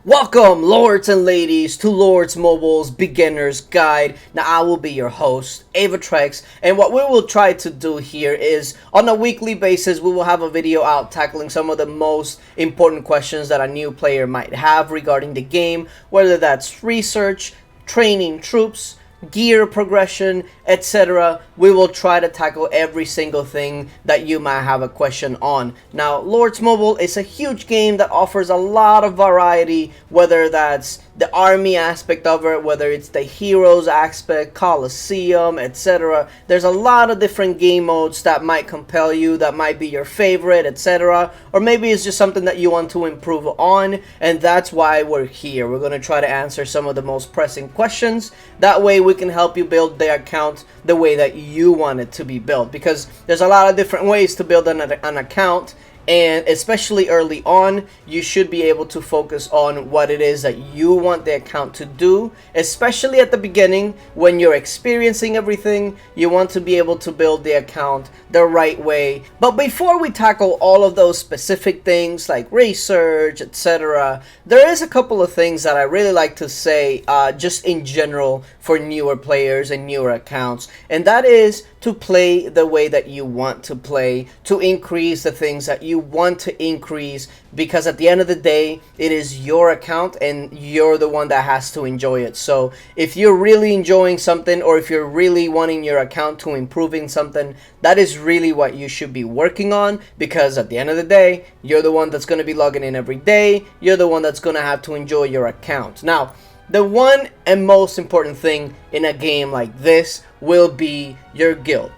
Welcome, lords and ladies, to Lords Mobile's Beginner's Guide. Now, I will be your host, Aevatrex, and what we will try to do here is, on a weekly basis, we will have a video out tackling some of the most important questions that a new player might have regarding the game, whether that's research, training troops, gear progression, etc. We will try to tackle every single thing that you might have a question on. Now, Lords Mobile is a huge game that offers a lot of variety, whether that's the army aspect of it, whether it's the heroes aspect, Coliseum, etc. There's a lot of different game modes that might compel you, that might be your favorite, etc. Or maybe it's just something that you want to improve on, and that's why we're here. We're going to try to answer some of the most pressing questions. That way we can help you build the account the way that you want it to be built, because there's a lot of different ways to build an account. And especially early on, you should be able to focus on what it is that you want the account to do. Especially at the beginning, when you're experiencing everything, you want to be able to build the account the right way. But before we tackle all of those specific things like research, etc., there is a couple of things that I really like to say just in general for newer players and newer accounts. And that is to play the way that you want to play, to increase the things that you want to increase, because at the end of the day, it is your account and you're the one that has to enjoy it. So if you're really enjoying something, or if you're really wanting your account to improve in something, that is really what you should be working on, because at the end of the day, you're the one that's going to be logging in every day. You're the one that's going to have to enjoy your account. Now, the one and most important thing in a game like this will be your guild.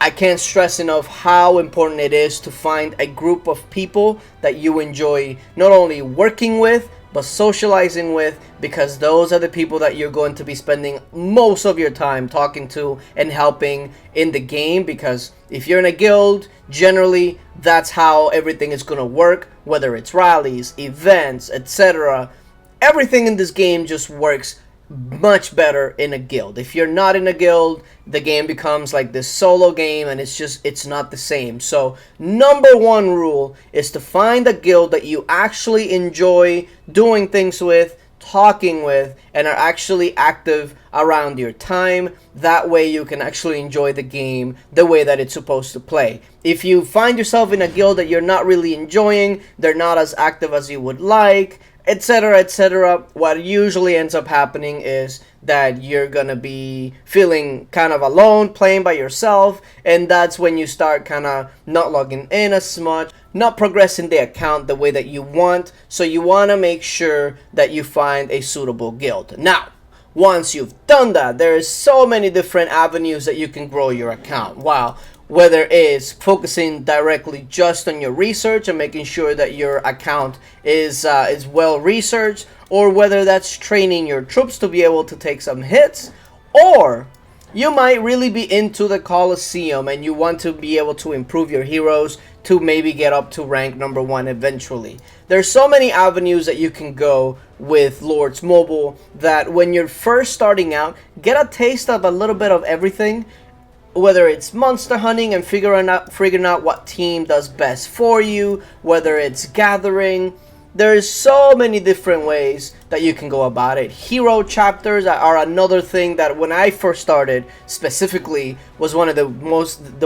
I can't stress enough how important it is to find a group of people that you enjoy not only working with, but socializing with, because those are the people that you're going to be spending most of your time talking to and helping in the game. Because if you're in a guild, generally that's how everything is going to work, whether it's rallies, events, etc. Everything in this game just works much better in a guild. If you're not in a guild, the game becomes like this solo game, and it's not the same. So number one rule is to find a guild that you actually enjoy doing things with, talking with, and are actually active around your time. That way you can actually enjoy the game the way that it's supposed to play. If you find yourself in a guild that you're not really enjoying, they're not as active as you would like, etc., etc., what usually ends up happening is that you're gonna be feeling kind of alone, playing by yourself, and that's when you start kind of not logging in as much, not progressing the account the way that you want. So you want to make sure that you find a suitable guild. Now, once you've done that, there is so many different avenues that you can grow your account. Wow. Whether it's focusing directly just on your research and making sure that your account is well researched, or whether that's training your troops to be able to take some hits, or you might really be into the Coliseum and you want to be able to improve your heroes to maybe get up to rank number 1 eventually. There's so many avenues that you can go with Lords Mobile that when you're first starting out, get a taste of a little bit of everything. Whether it's monster hunting and figuring out what team does best for you, whether it's gathering, there's so many different ways that you can go about it. Hero chapters are another thing that when I first started specifically was one of the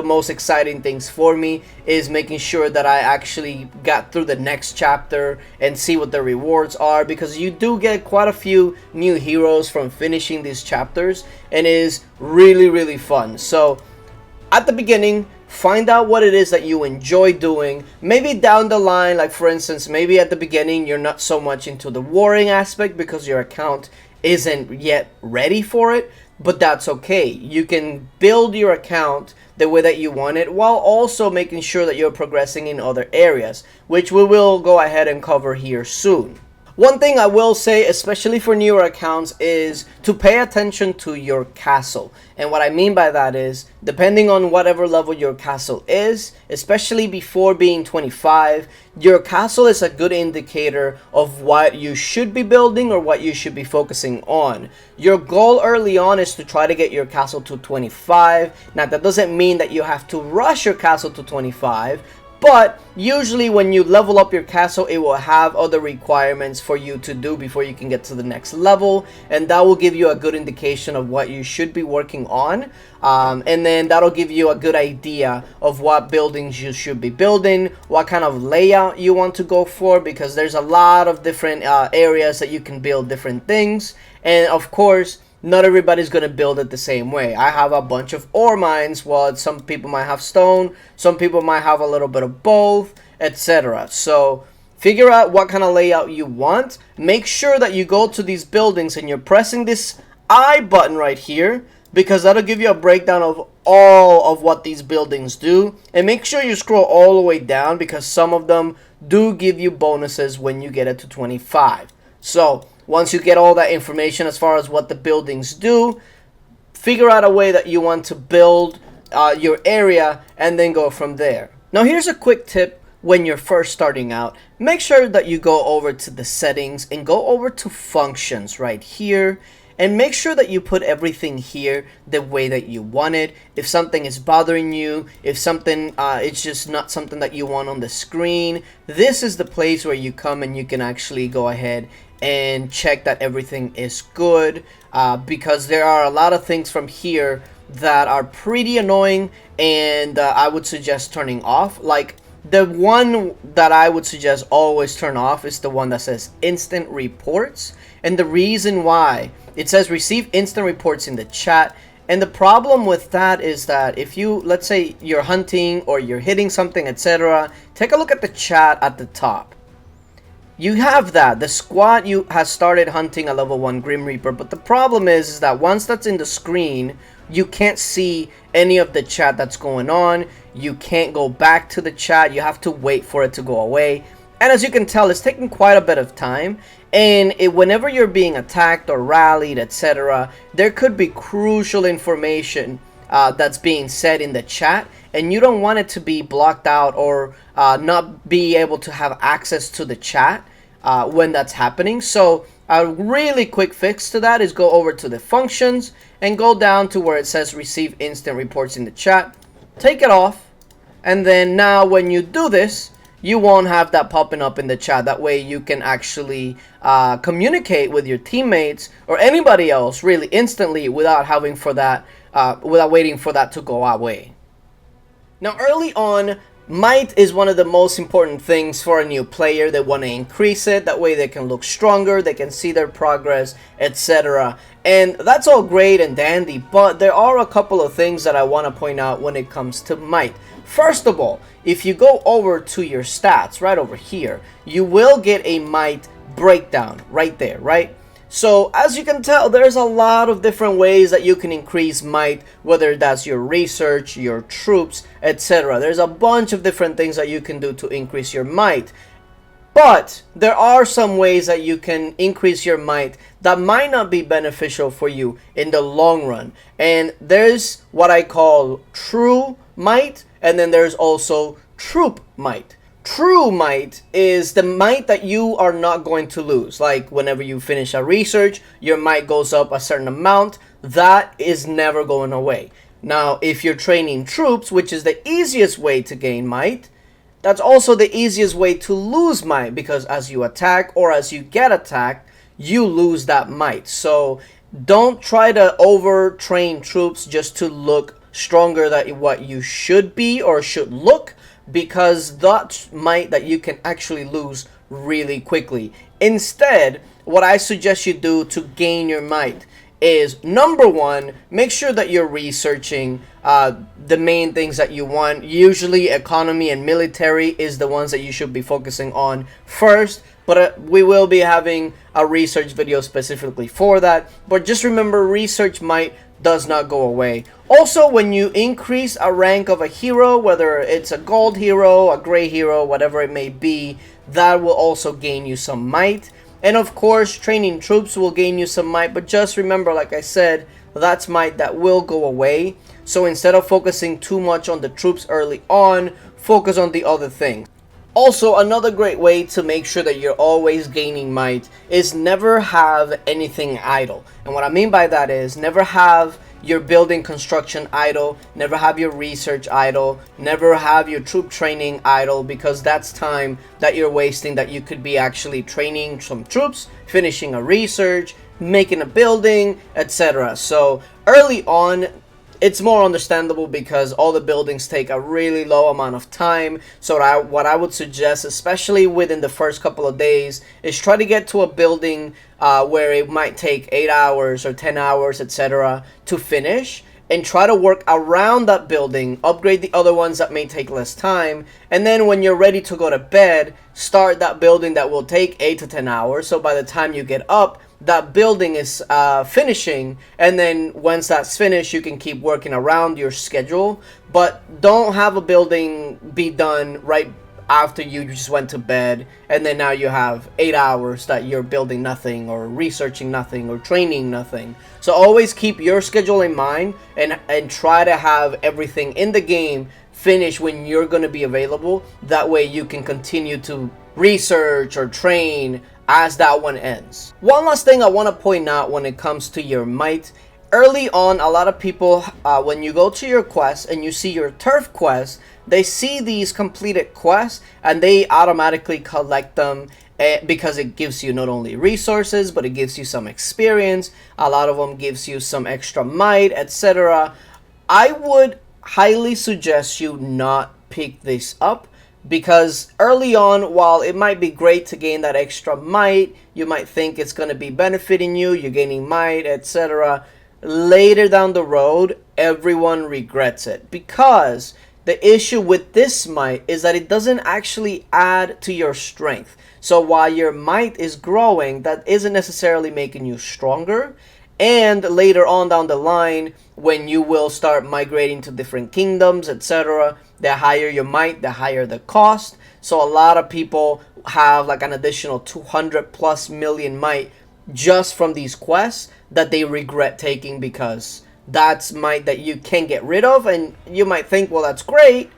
most exciting things for me, is making sure that I actually got through the next chapter and see what the rewards are, because you do get quite a few new heroes from finishing these chapters, and it is really fun. So at the beginning, find out what it is that you enjoy doing. Maybe down the line, like for instance, maybe at the beginning you're not so much into the warring aspect because your account isn't yet ready for it, but that's okay. You can build your account the way that you want it, while also making sure that you're progressing in other areas, which we will go ahead and cover here soon. One thing I will say, especially for newer accounts, is to pay attention to your castle. And what I mean by that is, depending on whatever level your castle is, especially before being 25, your castle is a good indicator of what you should be building or what you should be focusing on. Your goal early on is to try to get your castle to 25. Now, that doesn't mean that you have to rush your castle to 25, But usually when you level up your castle, it will have other requirements for you to do before you can get to the next level, and that will give you a good indication of what you should be working on, and then that'll give you a good idea of what buildings you should be building, what kind of layout you want to go for, because there's a lot of different areas that you can build different things. And of course, not everybody's going to build it the same way. I have a bunch of ore mines, while some people might have stone, some people might have a little bit of both, etc. So figure out what kind of layout you want. Make sure that you go to these buildings and you're pressing this I button right here, because that'll give you a breakdown of all of what these buildings do. And make sure you scroll all the way down, because some of them do give you bonuses when you get it to 25. So once you get all that information as far as what the buildings do, figure out a way that you want to build your area and then go from there. Now here's a quick tip when you're first starting out. Make sure that you go over to the settings and go over to functions right here, and make sure that you put everything here the way that you want it. If something is bothering you, if something it's just not something that you want on the screen, this is the place where you come and you can actually go ahead and check that everything is good, because there are a lot of things from here that are pretty annoying, and I would suggest turning off. Like the one that I would suggest always turn off is the one that says instant reports. And the reason why, it says receive instant reports in the chat, and the problem with that is that if you, let's say you're hunting or you're hitting something, etc., take a look at the chat at the top. You have that the squad you has started hunting a level 1 Grim Reaper, but the problem is that once that's in the screen, you can't see any of the chat that's going on. You can't go back to the chat. You have to wait for it to go away, and as you can tell, it's taking quite a bit of time. And whenever you're being attacked or rallied, etc., there could be crucial information that's being said in the chat, and you don't want it to be blocked out or not be able to have access to the chat when that's happening. So a really quick fix to that is go over to the functions and go down to where it says receive instant reports in the chat. Take it off, and then now when you do this, you won't have that popping up in the chat. That way you can actually communicate with your teammates or anybody else really instantly without having for that without waiting for that to go away. Now early on, might is one of the most important things for a new player. They want to increase it, that way they can look stronger, they can see their progress, etc. And that's all great and dandy, but there are a couple of things that I want to point out when it comes to might. First of all, if you go over to your stats right over here, you will get a might breakdown right there, right? So as you can tell, there's a lot of different ways that you can increase might, whether that's your research, your troops, etc. There's a bunch of different things that you can do to increase your might. But there are some ways that you can increase your might that might not be beneficial for you in the long run. And there's what I call true might, and then there's also troop might. True might is the might that you are not going to lose. Like whenever you finish a research, your might goes up a certain amount. That is never going away. Now, if you're training troops, which is the easiest way to gain might, that's also the easiest way to lose might, because as you attack or as you get attacked, you lose that might. So don't try to overtrain troops just to look stronger than what you should be or should look, because that's might that you can actually lose really quickly. Instead, what I suggest you do to gain your might is, number one, make sure that you're researching the main things that you want. Usually economy and military is the ones that you should be focusing on first, but we will be having a research video specifically for that. But just remember, research might does not go away. Also, when you increase a rank of a hero, whether it's a gold hero, a gray hero, whatever it may be, that will also gain you some might. And of course, training troops will gain you some might, but just remember, like I said, that's might that will go away. So instead of focusing too much on the troops early on, focus on the other things. Also, another great way to make sure that you're always gaining might is never have anything idle. And what I mean by that is never have your building construction idle, never have your research idle, never have your troop training idle, because that's time that you're wasting that you could be actually training some troops, finishing a research, making a building, etc. So early on, it's more understandable because all the buildings take a really low amount of time. So what I would suggest, especially within the first couple of days, is try to get to a building where it might take 8 hours or 10 hours, etc. to finish, and try to work around that building, upgrade the other ones that may take less time, and then when you're ready to go to bed, start that building that will take 8 to 10 hours. So by the time you get up, that building is finishing, and then once that's finished, you can keep working around your schedule. But don't have a building be done right after you just went to bed, and then now you have 8 hours that you're building nothing or researching nothing or training nothing. So always keep your schedule in mind, and try to have everything in the game finish when you're going to be available. That way you can continue to research or train as that one ends. One last thing I want to point out when it comes to your might. Early on, a lot of people, when you go to your quest and you see your turf quest, they see these completed quests and they automatically collect them because it gives you not only resources, but it gives you some experience. A lot of them gives you some extra might, etc. I would highly suggest you not pick this up, because early on, while it might be great to gain that extra might, you might think it's going to be benefiting you, you're gaining might, etc. Later down the road, everyone regrets it, because the issue with this might is that it doesn't actually add to your strength. So while your might is growing, that isn't necessarily making you stronger. And later on down the line, when you will start migrating to different kingdoms, etc., the higher your might, the higher the cost. So a lot of people have like an additional 200 plus million might just from these quests that they regret taking, because that's might that you can get rid of. And you might think, well, that's great,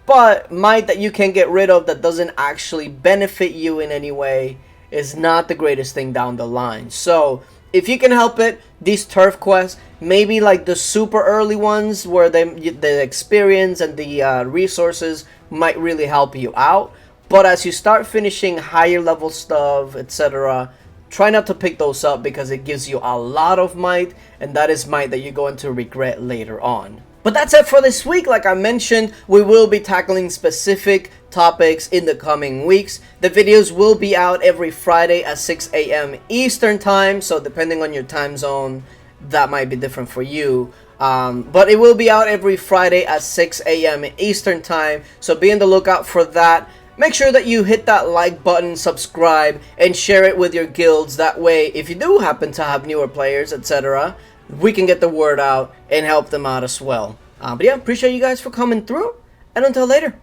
but might that you can get rid of that doesn't actually benefit you in any way is not the greatest thing down the line. So if you can help it, these turf quests, maybe like the super early ones where the experience and the resources might really help you out. But as you start finishing higher level stuff, etc., try not to pick those up, because it gives you a lot of might, and that is might that you're going to regret later on. But that's it for this week. Like I mentioned, we will be tackling specific topics in the coming weeks. The videos will be out every Friday at 6 a.m. Eastern time, so depending on your time zone, that might be different for you. But it will be out every Friday at 6 a.m. Eastern time, so be on the lookout for that. Make sure that you hit that like button, subscribe, and share it with your guilds. That way, if you do happen to have newer players, etc., we can get the word out and help them out as well. But yeah, appreciate you guys for coming through, and until later.